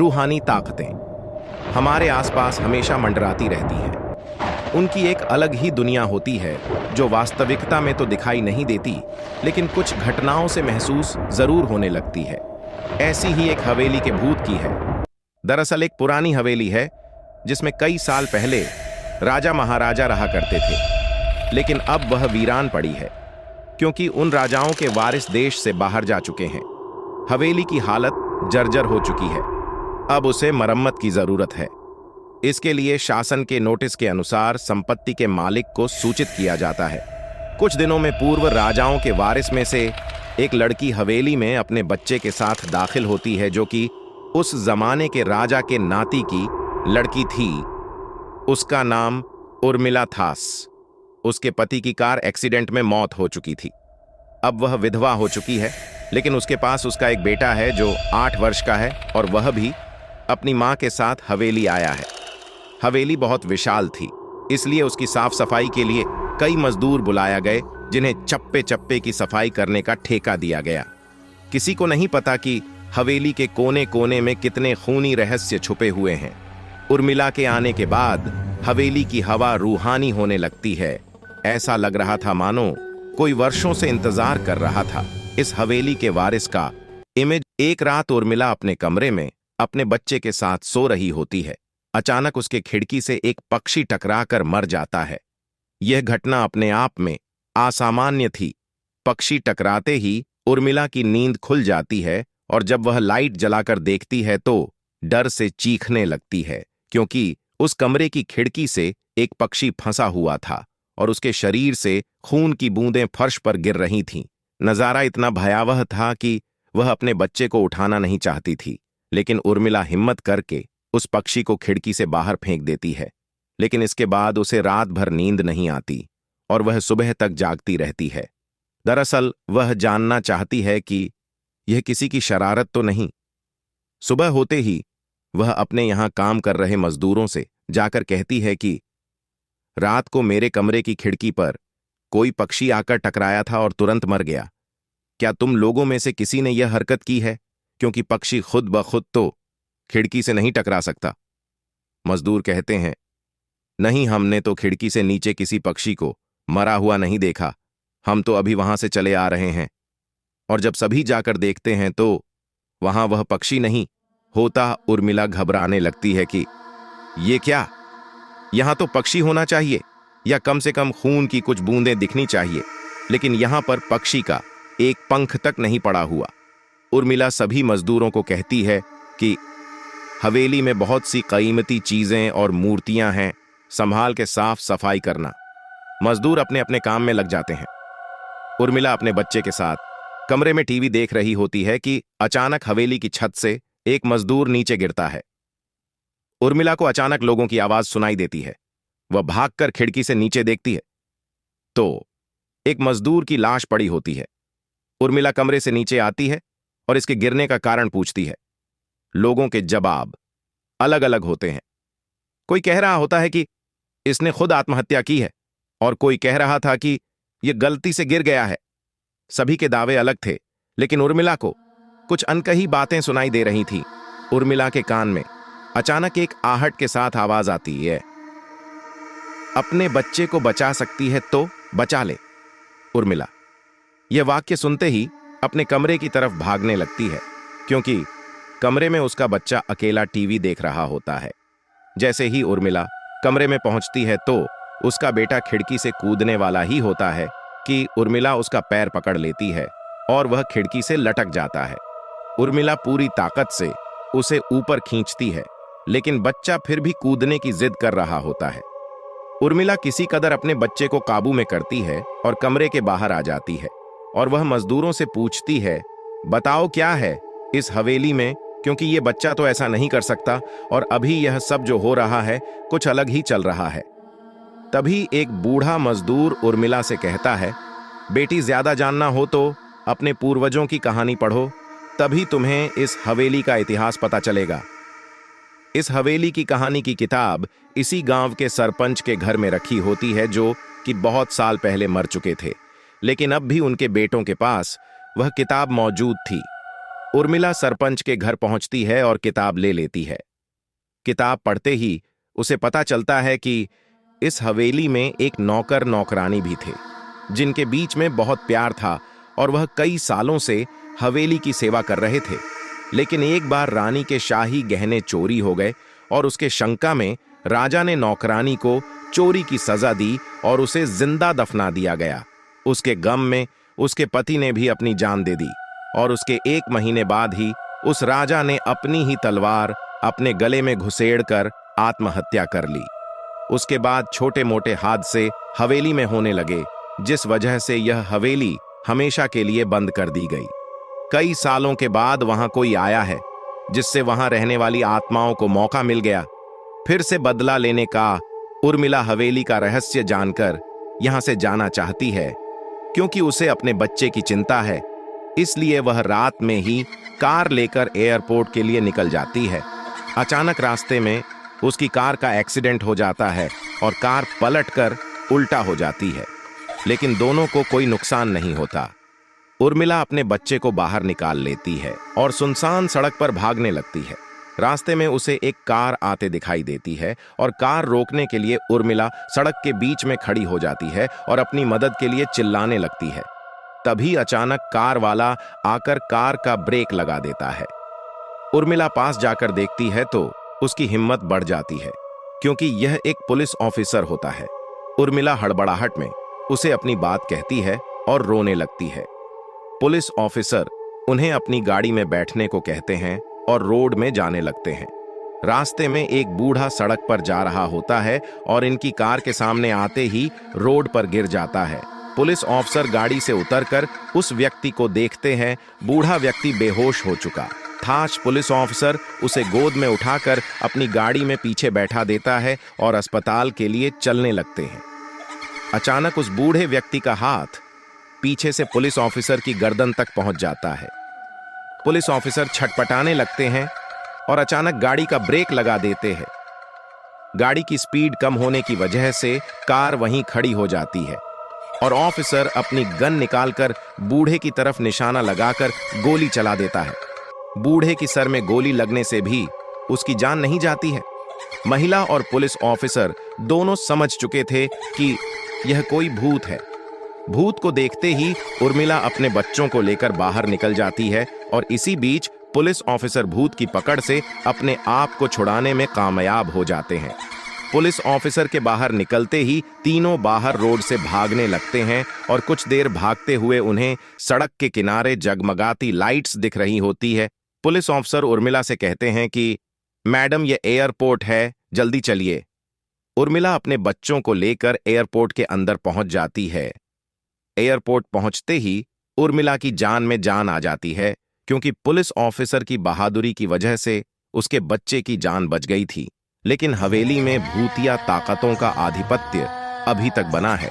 रूहानी ताकतें हमारे आसपास हमेशा मंडराती रहती हैं। उनकी एक अलग ही दुनिया होती है जो वास्तविकता में तो दिखाई नहीं देती, लेकिन कुछ घटनाओं से महसूस जरूर होने लगती है। ऐसी ही एक हवेली के भूत की है। दरअसल एक पुरानी हवेली है जिसमें कई साल पहले राजा महाराजा रहा करते थे, लेकिन अब वह वीरान पड़ी है क्योंकि उन राजाओं के वारिस देश से बाहर जा चुके हैं। हवेली की हालत जर्जर हो चुकी है। अब उसे मरम्मत की जरूरत है। इसके लिए शासन के नोटिस के अनुसार संपत्ति के मालिक को सूचित किया जाता है। कुछ दिनों में पूर्व राजाओं के वारिस में से एक लड़की हवेली में अपने बच्चे के साथ दाखिल होती है, जो कि उस जमाने के राजा के नाती की लड़की थी। उसका नाम उर्मिला थास। उसके पति की कार एक्सीडेंट में मौत हो चुकी थी। अब वह विधवा हो चुकी है, लेकिन उसके पास उसका एक बेटा है जो 8 वर्ष का है और वह भी अपनी मां के साथ हवेली आया है। हवेली बहुत विशाल थी, इसलिए उसकी साफ सफाई के लिए कई मजदूर बुलाया गए, जिन्हें चप्पे चप्पे की सफाई करने का ठेका दिया गया। किसी को नहीं पता कि हवेली के कोने कोने में कितने खूनी रहस्य छुपे हुए हैं। उर्मिला के आने के बाद हवेली की हवा रूहानी होने लगती है। ऐसा लग रहा था मानो कोई वर्षों से इंतजार कर रहा था इस हवेली के वारिस का। इमेज एक रात उर्मिला अपने कमरे में अपने बच्चे के साथ सो रही होती है। अचानक उसके खिड़की से एक पक्षी टकराकर मर जाता है। यह घटना अपने आप में असामान्य थी। पक्षी टकराते ही उर्मिला की नींद खुल जाती है और जब वह लाइट जलाकर देखती है तो डर से चीखने लगती है, क्योंकि उस कमरे की खिड़की से एक पक्षी फंसा हुआ था और उसके शरीर से खून की बूंदें फर्श पर गिर रही थीं। नजारा इतना भयावह था कि वह अपने बच्चे को उठाना नहीं चाहती थी, लेकिन उर्मिला हिम्मत करके उस पक्षी को खिड़की से बाहर फेंक देती है। लेकिन इसके बाद उसे रात भर नींद नहीं आती और वह सुबह तक जागती रहती है। दरअसल वह जानना चाहती है कि यह किसी की शरारत तो नहीं। सुबह होते ही वह अपने यहां काम कर रहे मजदूरों से जाकर कहती है कि रात को मेरे कमरे की खिड़की पर कोई पक्षी आकर टकराया था और तुरंत मर गया। क्या तुम लोगों में से किसी ने यह हरकत की है? क्योंकि पक्षी खुद ब खुद तो खिड़की से नहीं टकरा सकता। मजदूर कहते हैं, नहीं, हमने तो खिड़की से नीचे किसी पक्षी को मरा हुआ नहीं देखा। हम तो अभी वहां से चले आ रहे हैं। और जब सभी जाकर देखते हैं तो वहां वह पक्षी नहीं होता। उर्मिला घबराने लगती है कि ये क्या, यहां तो पक्षी होना चाहिए या कम से कम खून की कुछ बूंदें दिखनी चाहिए, लेकिन यहां पर पक्षी का एक पंख तक नहीं पड़ा हुआ। उर्मिला सभी मजदूरों को कहती है कि हवेली में बहुत सी कीमती चीजें और मूर्तियां हैं, संभाल के साफ सफाई करना। मजदूर अपने अपने काम में लग जाते हैं। उर्मिला अपने बच्चे के साथ कमरे में टीवी देख रही होती है कि अचानक हवेली की छत से एक मजदूर नीचे गिरता है। उर्मिला को अचानक लोगों की आवाज सुनाई देती है। वह भागकर खिड़की से नीचे देखती है तो एक मजदूर की लाश पड़ी होती है। उर्मिला कमरे से नीचे आती है और इसके गिरने का कारण पूछती है। लोगों के जवाब अलग अलग होते हैं। कोई कह रहा होता है कि इसने खुद आत्महत्या की है और कोई कह रहा था कि यह गलती से गिर गया है। सभी के दावे अलग थे, लेकिन उर्मिला को कुछ अनकही बातें सुनाई दे रही थीं। उर्मिला के कान में अचानक एक आहट के साथ आवाज आती है, अपने बच्चे को बचा सकती है तो बचा ले। उर्मिला यह वाक्य सुनते ही अपने कमरे की तरफ भागने लगती है, क्योंकि कमरे में उसका बच्चा अकेला टीवी देख रहा होता है। जैसे ही उर्मिला कमरे में पहुंचती है तो उसका बेटा खिड़की से कूदने वाला ही होता है कि उर्मिला उसका पैर पकड़ लेती है और वह खिड़की से लटक जाता है। उर्मिला पूरी ताकत से उसे ऊपर खींचती है, लेकिन बच्चा फिर भी कूदने की जिद कर रहा होता है। उर्मिला किसी कदर अपने बच्चे को काबू में करती है और कमरे के बाहर आ जाती है और वह मजदूरों से पूछती है, बताओ क्या है इस हवेली में, क्योंकि ये बच्चा तो ऐसा नहीं कर सकता और अभी यह सब जो हो रहा है कुछ अलग ही चल रहा है। तभी एक बूढ़ा मजदूर उर्मिला से कहता है, बेटी, ज्यादा जानना हो तो अपने पूर्वजों की कहानी पढ़ो, तभी तुम्हें इस हवेली का इतिहास पता चलेगा। इस हवेली की कहानी की किताब इसी गांव के सरपंच के घर में रखी होती है, जो कि बहुत साल पहले मर चुके थे, लेकिन अब भी उनके बेटों के पास वह किताब मौजूद थी। उर्मिला सरपंच के घर पहुंचती है और किताब ले लेती है। किताब पढ़ते ही उसे पता चलता है कि इस हवेली में एक नौकर नौकरानी भी थे, जिनके बीच में बहुत प्यार था और वह कई सालों से हवेली की सेवा कर रहे थे। लेकिन एक बार रानी के शाही गहने चोरी हो गए और उसके शंका में राजा ने नौकरानी को चोरी की सजा दी और उसे जिंदा दफना दिया गया। उसके गम में उसके पति ने भी अपनी जान दे दी और उसके 1 महीने बाद ही उस राजा ने अपनी ही तलवार अपने गले में घुसेड़ कर आत्महत्या कर ली। उसके बाद छोटे मोटे हादसे हवेली में होने लगे, जिस वजह से यह हवेली हमेशा के लिए बंद कर दी गई। कई सालों के बाद वहां कोई आया है, जिससे वहां रहने वाली आत्माओं को मौका मिल गया फिर से बदला लेने का। उर्मिला हवेली का रहस्य जानकर यहां से जाना चाहती है, क्योंकि उसे अपने बच्चे की चिंता है। इसलिए वह रात में ही कार लेकर एयरपोर्ट के लिए निकल जाती है। अचानक रास्ते में उसकी कार का एक्सीडेंट हो जाता है और कार पलटकर उल्टा हो जाती है, लेकिन दोनों को कोई नुकसान नहीं होता। उर्मिला अपने बच्चे को बाहर निकाल लेती है और सुनसान सड़क पर भागने लगती है। रास्ते में उसे एक कार आते दिखाई देती है और कार रोकने के लिए उर्मिला सड़क के बीच में खड़ी हो जाती है और अपनी मदद के लिए चिल्लाने लगती है। तभी अचानक कार वाला आकर कार का ब्रेक लगा देता है। उर्मिला पास जाकर देखती है तो उसकी हिम्मत बढ़ जाती है, क्योंकि यह एक पुलिस ऑफिसर होता है। उर्मिला हड़बड़ाहट में उसे अपनी बात कहती है और रोने लगती है। पुलिस ऑफिसर उन्हें अपनी गाड़ी में बैठने को कहते हैं और रोड में जाने लगते हैं। रास्ते में एक बूढ़ा सड़क पर जा रहा होता है और इनकी कार के सामने आते ही रोड पर गिर जाता है। पुलिस ऑफिसर गाड़ी से उतरकर उस व्यक्ति को देखते हैं। बूढ़ा व्यक्ति बेहोश हो चुका था। पुलिस ऑफिसर उसे गोद में उठाकर अपनी गाड़ी में पीछे बैठा देता है और अस्पताल के लिए चलने लगते हैं। अचानक उस बूढ़े व्यक्ति का हाथ पीछे से पुलिस ऑफिसर की गर्दन तक पहुंच जाता है। पुलिस ऑफिसर छटपटाने लगते हैं और अचानक गाड़ी का ब्रेक लगा देते हैं। गाड़ी की स्पीड कम होने की वजह से कार वहीं खड़ी हो जाती है और ऑफिसर अपनी गन निकालकर बूढ़े की तरफ निशाना लगाकर गोली चला देता है। बूढ़े की सर में गोली लगने से भी उसकी जान नहीं जाती है। महिला और पुलिस ऑफिसर दोनों समझ चुके थे कि यह कोई भूत है। भूत को देखते ही उर्मिला अपने बच्चों को लेकर बाहर निकल जाती है और इसी बीच पुलिस ऑफिसर भूत की पकड़ से अपने आप को छुड़ाने में कामयाब हो जाते हैं। पुलिस ऑफिसर के बाहर निकलते ही तीनों बाहर रोड से भागने लगते हैं और कुछ देर भागते हुए उन्हें सड़क के किनारे जगमगाती लाइट्स दिख रही होती है। पुलिस ऑफिसर उर्मिला से कहते हैं कि मैडम, ये एयरपोर्ट है, जल्दी चलिए। उर्मिला अपने बच्चों को लेकर एयरपोर्ट के अंदर पहुंच जाती है। एयरपोर्ट पहुंचते ही उर्मिला की जान में जान आ जाती है, क्योंकि पुलिस ऑफिसर की बहादुरी की वजह से उसके बच्चे की जान बच गई थी। लेकिन हवेली में भूतिया ताकतों का आधिपत्य अभी तक बना है।